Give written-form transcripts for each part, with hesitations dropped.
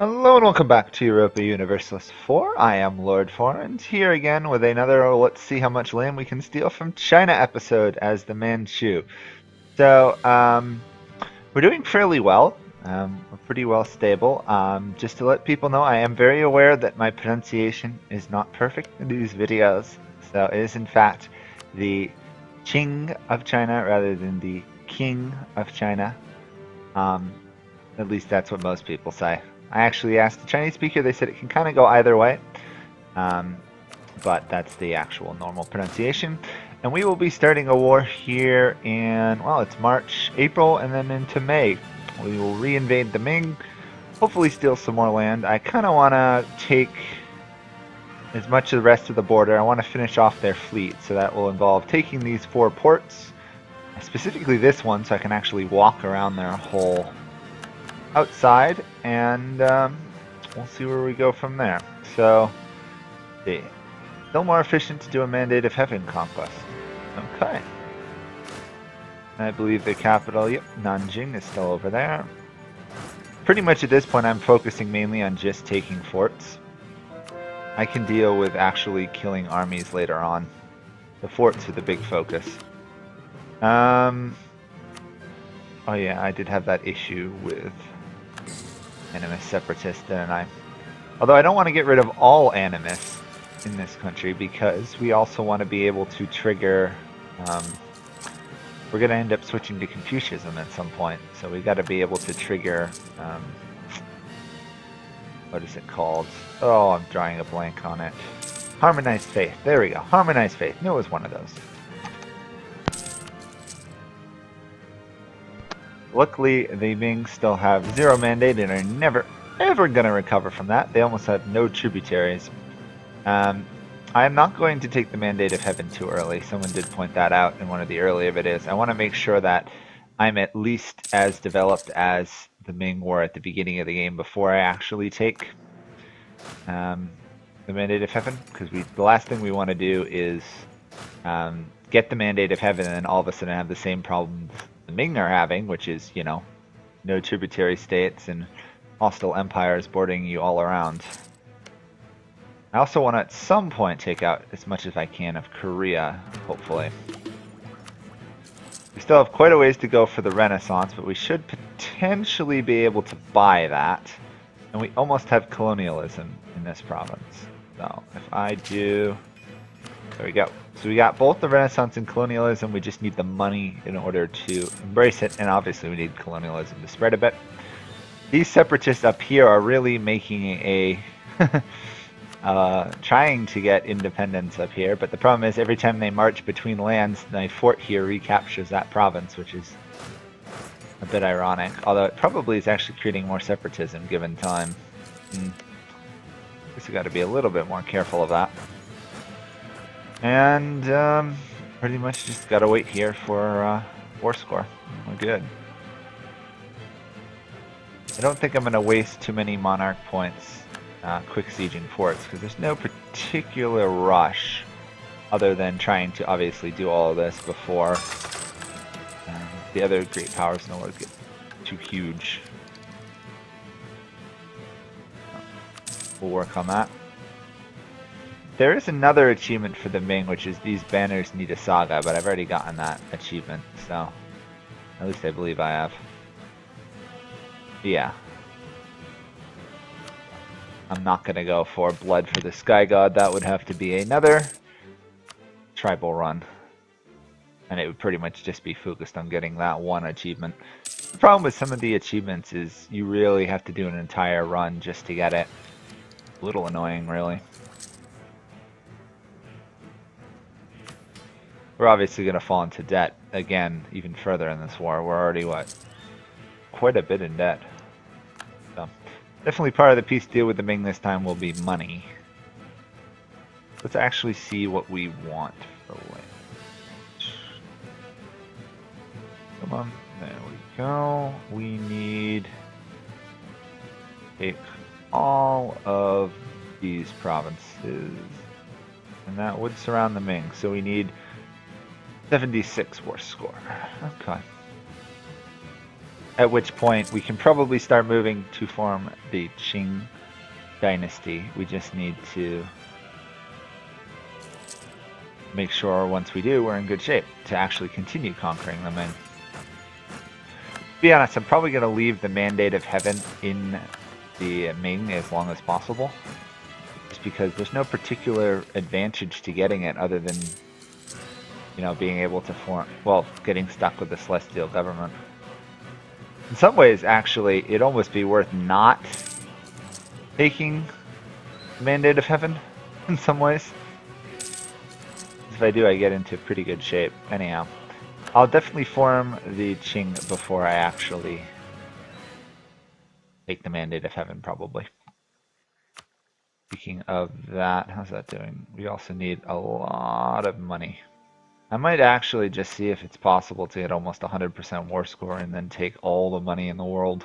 Hello and welcome back to Europa Universalis 4. I am Lord Forwind, here again with another let's see how much land we can steal from China episode as the Manchu. So, we're doing fairly well. We're pretty well stable. Just to let people know, I am very aware that my pronunciation is not perfect in these videos. So it is in fact the Qing of China rather than the King of China. At least that's what most people say. I actually asked the Chinese speaker, they said it can kind of go either way. But that's the actual normal pronunciation. And we will be starting a war here in, well, it's March, April, and then into May. We will reinvade the Ming, hopefully steal some more land. I kind of want to take as much of the rest of the border. I want to finish off their fleet, so that will involve taking these 4 ports, specifically this one, so I can actually walk around their whole outside, and we'll see where we go from there. So, still more efficient to do a Mandate of Heaven conquest. Okay. I believe the capital, yep, Nanjing is still over there. Pretty much at this point I'm focusing mainly on just taking forts. I can deal with actually killing armies later on. The forts are the big focus. Oh yeah, I did have that issue with Animus Separatist, didn't I? Although I don't want to get rid of all Animus in this country because we also want to be able to trigger... we're going to end up switching to Confucianism at some point, so we got to be able to trigger... what is it called? Oh, I'm drawing a blank on it. Harmonized Faith. There we go. Harmonized Faith. Knew it was one of those. Luckily, the Ming still have 0 mandate and are never, ever going to recover from that. They almost have no tributaries. I am not going to take the Mandate of Heaven too early. Someone did point that out in one of the earlier videos. I want to make sure that I'm at least as developed as the Ming were at the beginning of the game before I actually take the Mandate of Heaven. Because the last thing we want to do is get the Mandate of Heaven and then all of a sudden have the same problems the Ming are having, which is, you know, no tributary states and hostile empires bordering you all around. I also want to at some point take out as much as I can of Korea, hopefully. We still have quite a ways to go for the Renaissance, but we should potentially be able to buy that. And we almost have colonialism in this province. So if I do... There we go. So we got both the Renaissance and colonialism. We just need the money in order to embrace it. And obviously we need colonialism to spread a bit. These separatists up here are really making a... trying to get independence up here. But the problem is every time they march between lands, my fort here recaptures that province, which is a bit ironic. Although it probably is actually creating more separatism given time. I guess we got to be a little bit more careful of that. And pretty much just gotta wait here for war score. We're good. I don't think I'm gonna waste too many monarch points quick sieging forts because there's no particular rush other than trying to obviously do all of this before the other great powers in the world get too huge. We'll work on that. There is another achievement for the Ming, which is these banners need a saga, but I've already gotten that achievement, so at least I believe I have. Yeah. I'm not going to go for Blood for the Sky God. That would have to be another tribal run. And it would pretty much just be focused on getting that one achievement. The problem with some of the achievements is you really have to do an entire run just to get it. A little annoying, really. We're obviously going to fall into debt again, even further in this war. We're already, what, quite a bit in debt. So, definitely part of the peace deal with the Ming this time will be money. Let's actually see what we want for land. Come on, there we go. We need take all of these provinces, and that would surround the Ming. So we need 76 war score. Okay. At which point we can probably start moving to form the Qing dynasty. We just need to make sure once we do, we're in good shape to actually continue conquering the Ming. To be honest, I'm probably going to leave the Mandate of Heaven in the Ming as long as possible. Just because there's no particular advantage to getting it other than, you know, being able to form, well, getting stuck with the Celestial government. In some ways, actually, it'd almost be worth not taking Mandate of Heaven in some ways. If I do, I get into pretty good shape. Anyhow, I'll definitely form the Qing before I actually take the Mandate of Heaven, probably. Speaking of that, how's that doing? We also need a lot of money. I might actually just see if it's possible to get almost 100% war score and then take all the money in the world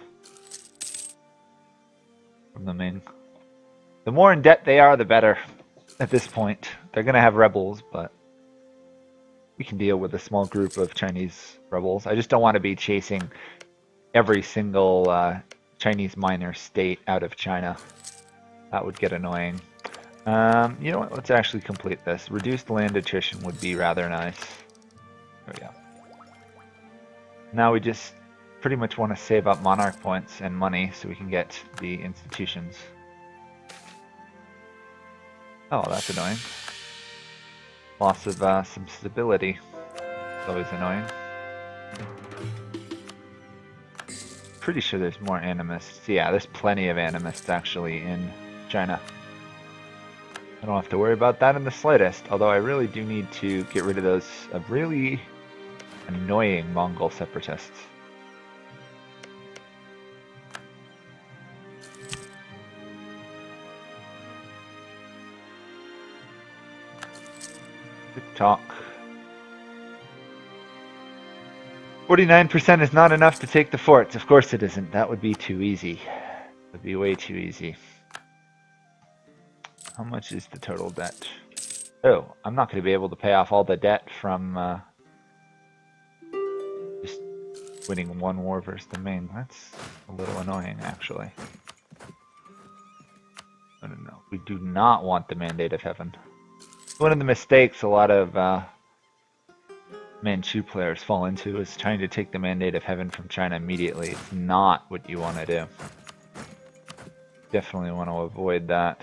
from the Ming. The more in debt they are, the better at this point. They're going to have rebels, but we can deal with a small group of Chinese rebels. I just don't want to be chasing every single Chinese minor state out of China. That would get annoying. You know what? Let's actually complete this. Reduced land attrition would be rather nice. There we go. Now we just pretty much want to save up monarch points and money so we can get the institutions. Oh, that's annoying. Loss of some stability. It's always annoying. Pretty sure there's more animists. Yeah, there's plenty of animists actually in China. I don't have to worry about that in the slightest, although I really do need to get rid of those really annoying Mongol separatists. Good talk. 49% is not enough to take the forts. Of course it isn't. That would be too easy. It would be way too easy. How much is the total debt? Oh, I'm not going to be able to pay off all the debt from just winning one war versus the Ming. That's a little annoying, actually. No. We do not want the Mandate of Heaven. One of the mistakes a lot of Manchu players fall into is trying to take the Mandate of Heaven from China immediately. It's not what you want to do. Definitely want to avoid that.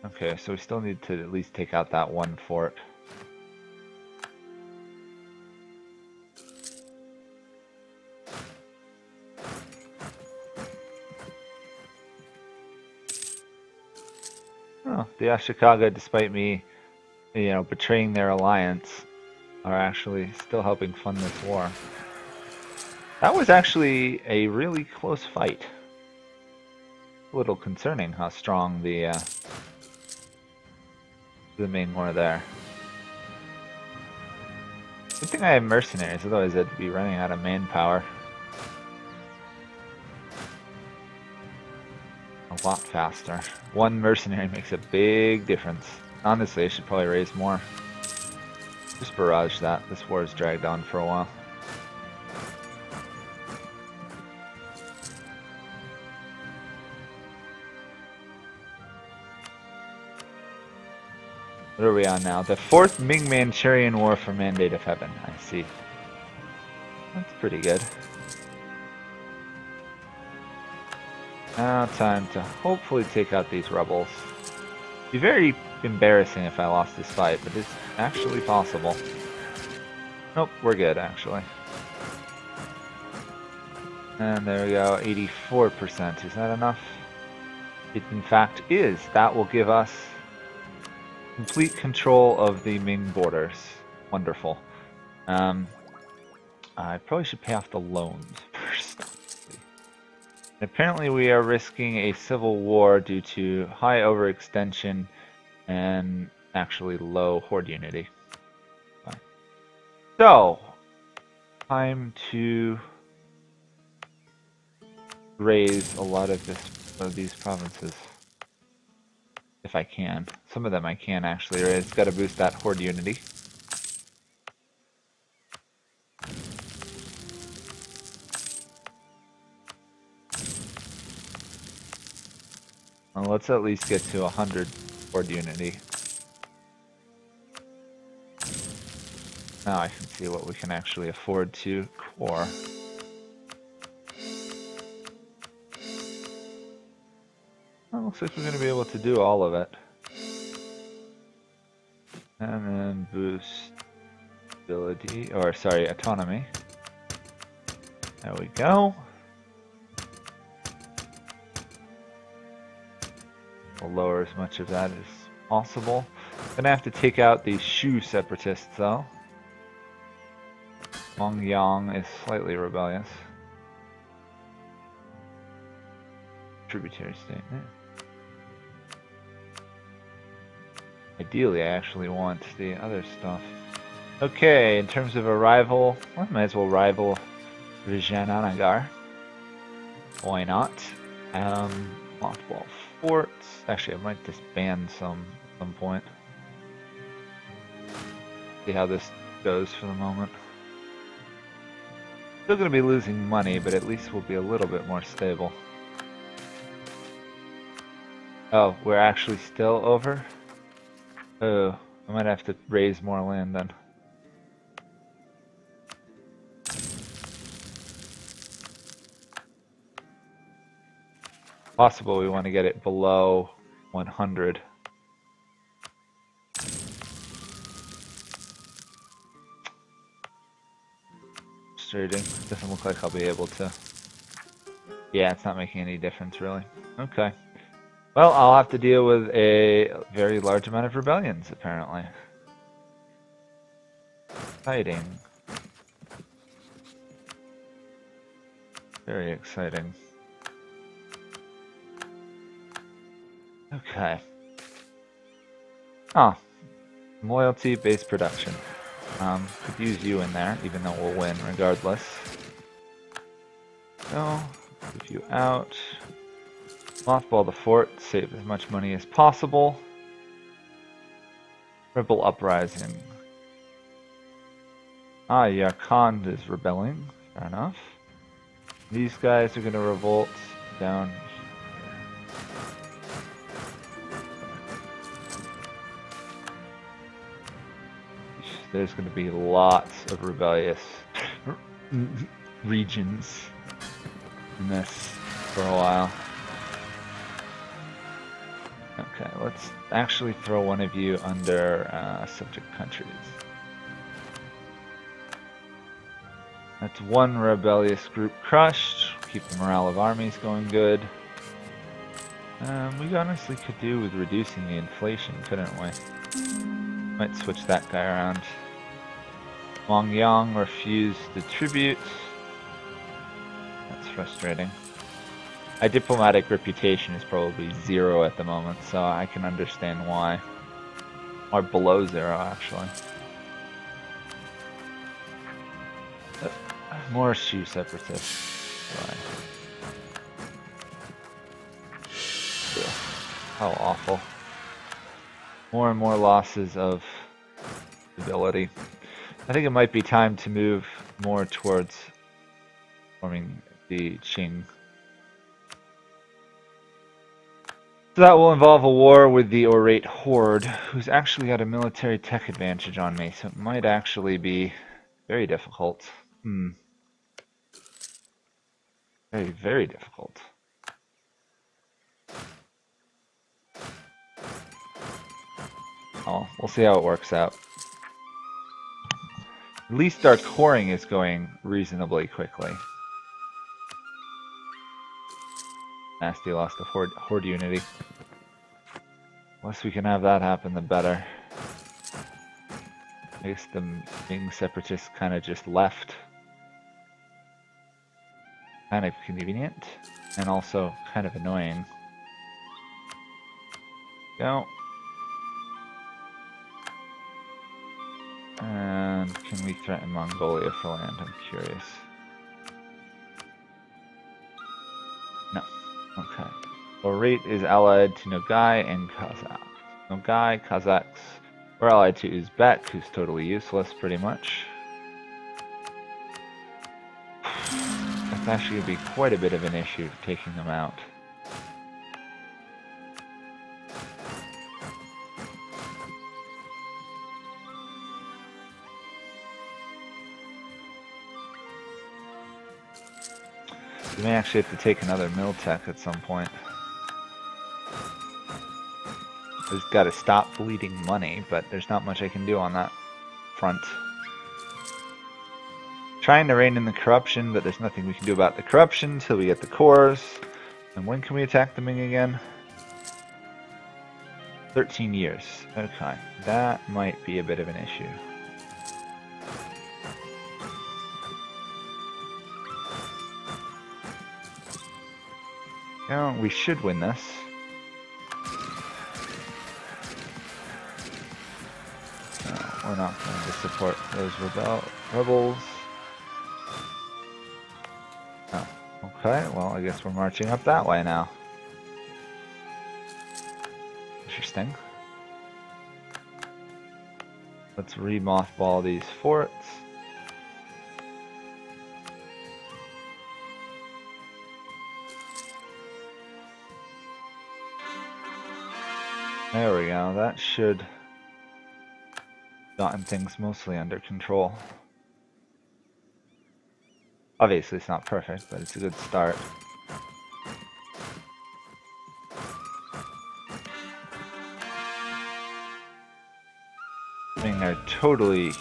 Okay, so we still need to at least take out that one fort. Oh, the Ashikaga, despite me, you know, betraying their alliance, are actually still helping fund this war. That was actually a really close fight. A little concerning how strong the Ming were there. Good thing I have mercenaries, otherwise I'd be running out of manpower. A lot faster. One mercenary makes a big difference. Honestly, I should probably raise more. Just barrage that. This war has dragged on for a while. What are we on now? The 4th Ming-Manchurian War for Mandate of Heaven. I see. That's pretty good. Now time to hopefully take out these rebels. It'd be very embarrassing if I lost this fight, but it's actually possible. Nope, we're good actually. And there we go, 84%. Is that enough? It in fact is. That will give us complete control of the Ming borders. Wonderful. I probably should pay off the loans first. And apparently we are risking a civil war due to high overextension and actually low horde unity. So, time to raise a lot of these provinces. If I can. Some of them I can actually raise. Got to boost that horde unity. Well, let's at least get to 100 horde unity. Now I can see what we can actually afford to core. Well, looks like we're going to be able to do all of it. And then boost ability, or sorry, autonomy. There we go. We'll lower as much of that as possible. Gonna have to take out these Shu separatists though. Mongolian is slightly rebellious. Tributary state. Ideally, I actually want the other stuff. Okay, in terms of a rival, I might as well rival Vijayananagar. Why not? Mothball forts. Actually, I might disband some at some point. See how this goes for the moment. Still going to be losing money, but at least we'll be a little bit more stable. Oh, we're actually still over? Oh, I might have to raise more land then. Possible we want to get it below 100. Frustrating. Doesn't look like I'll be able to. Yeah, it's not making any difference really. Okay. Well, I'll have to deal with a very large amount of rebellions, apparently. Exciting. Very exciting. Okay. Ah, loyalty based production. Could use you in there, even though we'll win regardless. So, move you out. Mothball the fort, save as much money as possible. Rebel uprising. Ah, Yarkand is rebelling. Fair enough. These guys are going to revolt down here. There's going to be lots of rebellious regions in this for a while. Okay, let's actually throw one of you under subject countries. That's one rebellious group crushed. Keep the morale of armies going good. We honestly could do with reducing the inflation, couldn't we? Might switch that guy around. Mongolian refused the tribute. That's frustrating. My diplomatic reputation is probably 0 at the moment, so I can understand why. Or below 0, actually. More Shu separatists. Right. How awful. More and more losses of stability. I think it might be time to move more towards forming the Qing. So that will involve a war with the Orate Horde, who's actually got a military tech advantage on me, so it might actually be very difficult. Very, very difficult. Oh, we'll see how it works out. At least our coring is going reasonably quickly. Nasty lost the horde unity. The less we can have that happen, the better. I guess the Ming separatists kind of just left. Kind of convenient, and also kind of annoying. Go. And can we threaten Mongolia for land? I'm curious. No. Okay. Orate is allied to Nogai and Kazakh. Nogai, Kazakhs. We're allied to Uzbek, who's totally useless, pretty much. That's actually going to be quite a bit of an issue, taking them out. We may actually have to take another mill tech at some point. I just gotta stop bleeding money, but there's not much I can do on that front. Trying to rein in the corruption, but there's nothing we can do about the corruption until we get the cores. And when can we attack the Ming again? 13 years. Okay, that might be a bit of an issue. Yeah, we should win this. No, we're not going to support those rebels. Oh, okay, well, I guess we're marching up that way now. Interesting. Let's re-mothball these forts. There we go, that should gotten things mostly under control. Obviously it's not perfect, but it's a good start. I mean, they're totally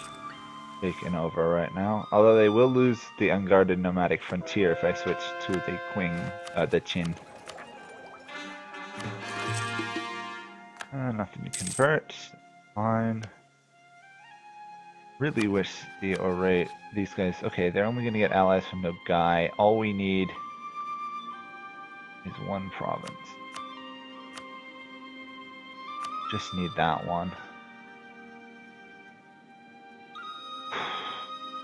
taken over right now. Although they will lose the unguarded nomadic frontier if I switch to the Qing, the Qin. Nothing to convert. Fine. Really wish these guys. Okay, they're only going to get allies from the guy. All we need is one province. Just need that one.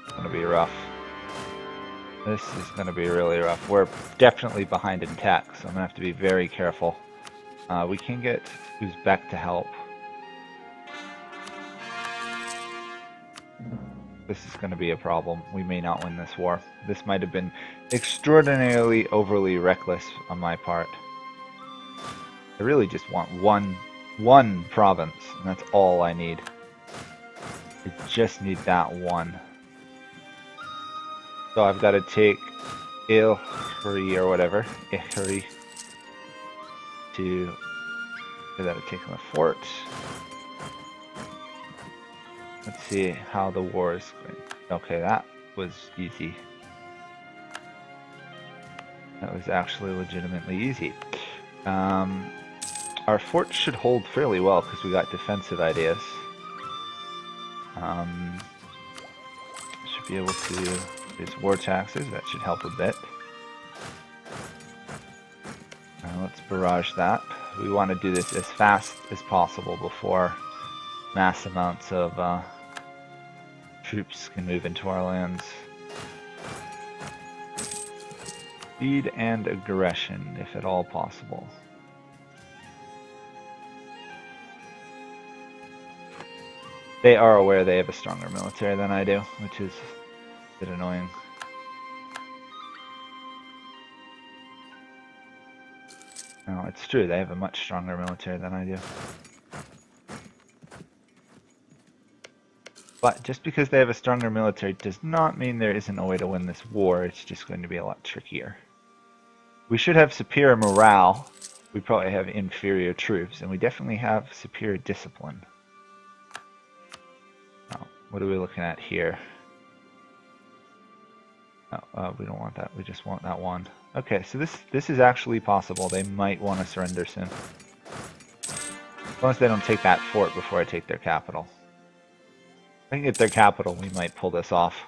It's going to be rough. This is going to be really rough. We're definitely behind in tech, so I'm going to have to be very careful. We can get Uzbek to help. This is going to be a problem. We may not win this war. This might have been extraordinarily overly reckless on my part. I really just want one province, and that's all I need. I just need that one. So I've got to take Il-Huri or whatever, Il-Huri, to take on the fort. Let's see how the war is going. Okay, that was easy. That was actually legitimately easy. Our fort should hold fairly well because we got defensive ideas. Should be able to raise war taxes. That should help a bit. Let's barrage that. We want to do this as fast as possible before mass amounts of troops can move into our lands. Speed and aggression, if at all possible. They are aware they have a stronger military than I do, which is a bit annoying. No, it's true, they have a much stronger military than I do. But just because they have a stronger military does not mean there isn't a way to win this war. It's just going to be a lot trickier. We should have superior morale. We probably have inferior troops, and we definitely have superior discipline. Oh, what are we looking at here? Oh, we don't want that. We just want that one. Okay, so this is actually possible. They might want to surrender soon. As long as they don't take that fort before I take their capital. If I can get their capital, we might pull this off.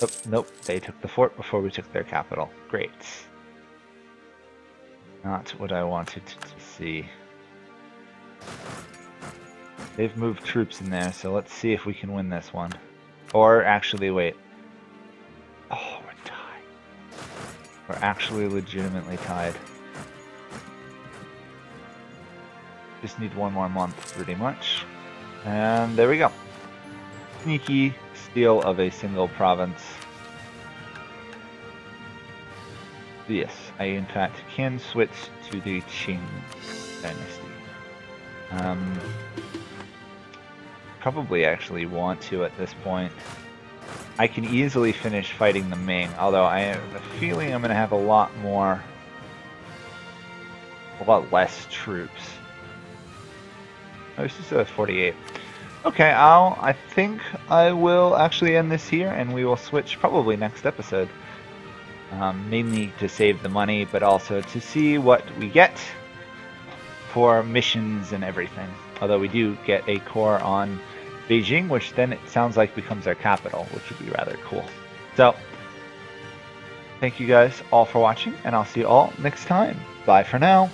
Oh, nope, they took the fort before we took their capital. Great. Not what I wanted to see. They've moved troops in there, so let's see if we can win this one. Or actually, wait. Oh, we're tied. We're actually legitimately tied. Just need one more month, pretty much. And there we go. Sneaky steal of a single province. Yes, I in fact can switch to the Qing dynasty. Probably actually want to at this point. I can easily finish fighting the Ming, although I have a feeling I'm going to have a lot less troops. Oh, this is a 48. Okay, I think I will actually end this here, and we will switch probably next episode. Mainly to save the money, but also to see what we get for missions and everything. Although we do get a core on Beijing, which then it sounds like becomes our capital, which would be rather cool. So, thank you guys all for watching, and I'll see you all next time. Bye for now.